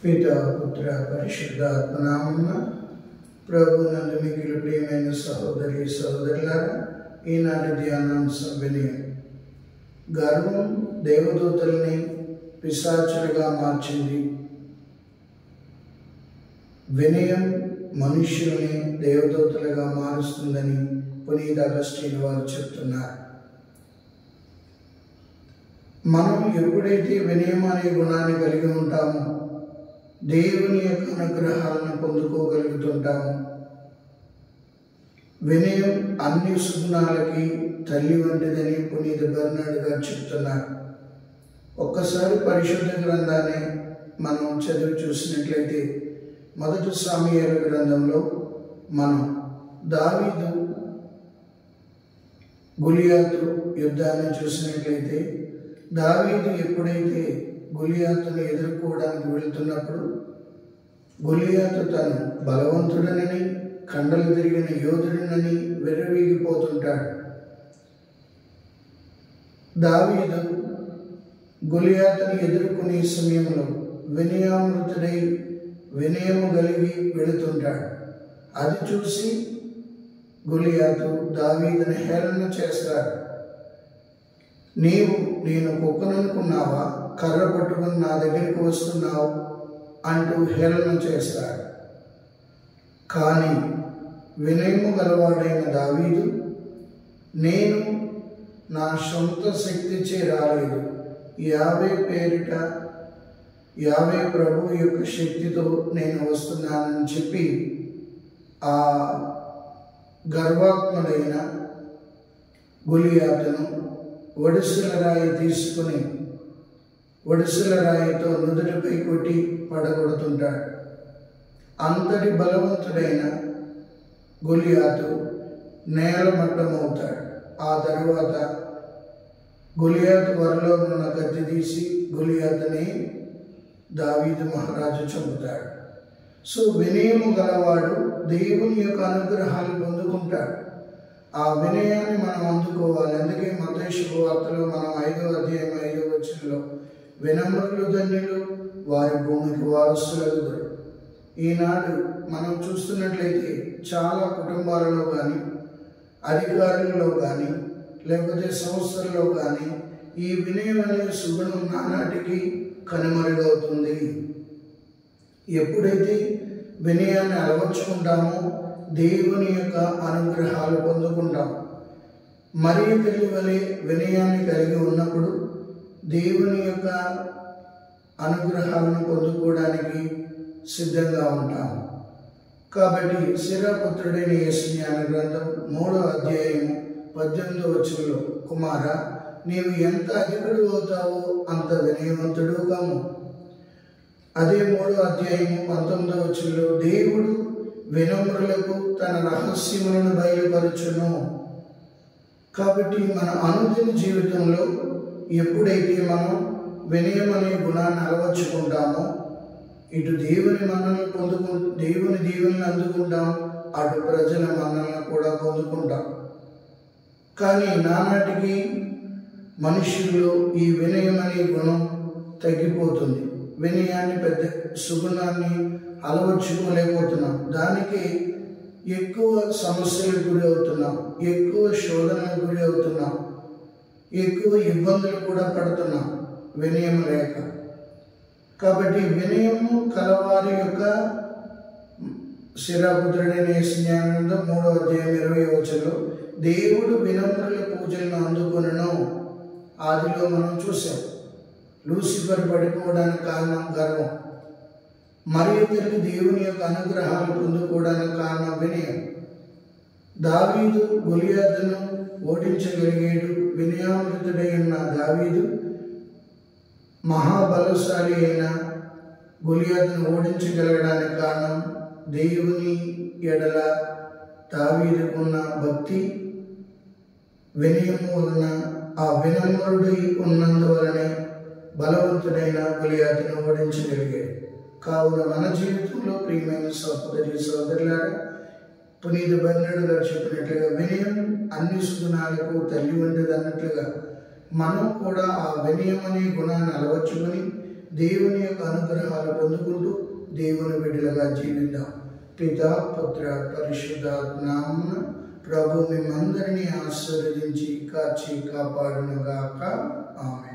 పితా పుత్ర పరిశుద్ధాత్మ నామమున ప్రభునందు మిక్కిలి ప్రియమైన సహోదరి సహోదరులారా, ఈనాటి ధ్యానాంశం వినయం. గర్వం దేవదూతల్ని పిశాచులుగా మార్చింది. వినయం మనుష్యుల్ని దేవదూతలుగా మారుస్తుందని పునీత అగస్టిన్ వారు చెప్తున్నారు. మనం ఎప్పుడైతే వినయం అనే గుణాన్ని కలిగి ఉంటామో దేవుని యొక్క అనుగ్రహాలను పొందుకోగలుగుతుంటాము. వినయం అన్ని సుగుణాలకి తల్లి వంటిదని పునీత బెర్నార్డ్ గారు చెప్తున్నారు. ఒక్కసారి పరిశుద్ధ గ్రంథాన్ని మనం చదివి చూసినట్లయితే మొదటి సాముయేలు గ్రంథంలో మనం దావీదు గొలియాతు యుద్ధాన్ని చూసినట్లయితే దావీదు ఎప్పుడైతే గొలియాతును ఎదుర్కోవడానికి వెళుతున్నప్పుడు గొలియాతు తను బలవంతుడనని కండలు తిరిగిన యోధుడినని విర్రవీగిపోతుంటాడు. దావీదు గొలియాతుని ఎదుర్కొనే సమయంలో వినయామృతుడై వినయము కలిగి వెళుతుంటాడు. అది చూసి గొలియాతు దావీదుని హేళన చేస్తాడు. నేను కుక్కననుకున్నావా, కర్ర పట్టుకుని నా దగ్గరికి వస్తున్నావు అంటూ హేళన చేస్తాడు. కానీ వినయము గలవాడైన దావీదు, నేను నా సొంత శక్తిచే రాలేదు, యావే పేరిట యావే ప్రభు యొక్క శక్తితో నేను వస్తున్నానని చెప్పి ఆ గర్వాత్ముడైన గొలియాతును ఒడిసెల రాయి తీసుకుని ఒడిసెల రాయితో నుదుటిపై కొట్టి పడగొడుతుంటాడు. అంతటి బలవంతుడైన గొలియాతు నేలమట్టమవుతాడు. ఆ తరువాత గొలియాతు వరలో ఉన్న కత్తి తీసి గొలియాతుని దావీదు మహారాజు చంపుతాడు. సో వినయము గలవాడు దేవుని యొక్క అనుగ్రహాలు పొందుకుంటాడు. ఆ వినయాన్ని మనం అందుకోవాలి. అందుకే మత్తయి శుభవార్తలో మనం 5వ అధ్యాయం 5వ వచనంలో వినమ్రులు ధన్యులు, వారి భూమికి వారసులగుదురు. ఈనాడు మనం చూస్తున్నట్లయితే చాలా కుటుంబాలలో కానీ అధికారులలో కానీ లేకపోతే సంస్థల్లో కానీ ఈ వినయం అనే సుగుణం నానాటికి కనుమరుగవుతుంది. ఎప్పుడైతే వినయాన్ని అలవర్చుకుంటామో దేవుని యొక్క అనుగ్రహాలు పొందుకుంటాం. మరియ తల్లి వలె వినయాన్ని కలిగి ఉన్నప్పుడు దేవుని యొక్క అనుగ్రహాలను పొందుకోవడానికి సిద్ధంగా ఉంటాం. కాబట్టి శిరాపుత్రుడైన యేసుజ్ఞాన గ్రంథం 3వ అధ్యాయము 18వ వచనంలో, కుమారా, నీవు ఎంత అధికుడు అవుతావో అంత వినయవంతుడు కాము. అదే 3వ అధ్యాయము 19వ వచనంలో, దేవుడు వినమ్రులకు తన రహస్యములను బయలుపరచును. కాబట్టి మన అనుదిన జీవితంలో ఎప్పుడైతే మనం వినయం అనే గుణాన్ని అలవర్చుకుంటామో ఇటు దేవుని మన్నలను దేవుని దీవెనలు అందుకుంటాం, అటు ప్రజల మన్నలను కూడా పొందుకుంటాం. కానీ నానాటికి మనుషుల్లో ఈ వినయం అనే గుణం తగ్గిపోతుంది. వినయాన్ని పెద్ద సుగుణాన్ని అలవర్చుకోలేకపోతున్నాం. దానికి ఎక్కువ సమస్యలకు గురి అవుతున్నాం, ఎక్కువ శోధనలకు గురి అవుతున్నాం, ఎక్కువ ఇబ్బందులు కూడా పడుతున్నాం వినయం లేక. కాబట్టి వినయము కలవారి యొక్క శిరాపుత్రుడైన యేసుజ్ఞాన గ్రంథం 3వ అధ్యాయం 20వ వచనంలో, దేవుడు వినమ్రుల పూజలను అందుకొనును. ఆదిలో మనం చూసాం. లూసిఫర్ పడిపోవడానికి కారణం గర్వం. మరియ తల్లి దేవుని యొక్క అనుగ్రహాలు పొందుకోవడానికి కారణం వినయం. దావీదు గొలియాతును ఓడించగలిగాడు. వినయామృతుడై ఉన్న దావీదు మహాబలశాలి అయిన గొలియాతును ఓడించగలగడానికి కారణం దేవుని ఎడల దావీదుకున్న భక్తి, వినయము వలన. ఆ వినమ్రుడై ఉన్నందువలనే బలవంతుడైన గొలియాతును ఓడించగలిగాడు. కావున మన జీవితంలో ప్రియమైన సహోదరి సహోదరులారా, పునీత బెర్నార్డ్ గారు చెప్పినట్లుగా వినయం అన్ని సుగుణాలకు తల్లి వంటిది అన్నట్లుగా మనం కూడా ఆ వినయం అనే గుణాన్ని అలవర్చుకొని దేవుని యొక్క అనుగ్రహాలు పొందుకుంటూ దేవుని బిడ్డలుగా జీవిద్దాం. పితా పుత్ర పరిశుద్ధాత్మ నామమున ప్రభు మిమ్మందరినీ ఆశీర్వదించి కాచి కాపాడునుగాక. ఆమేన్.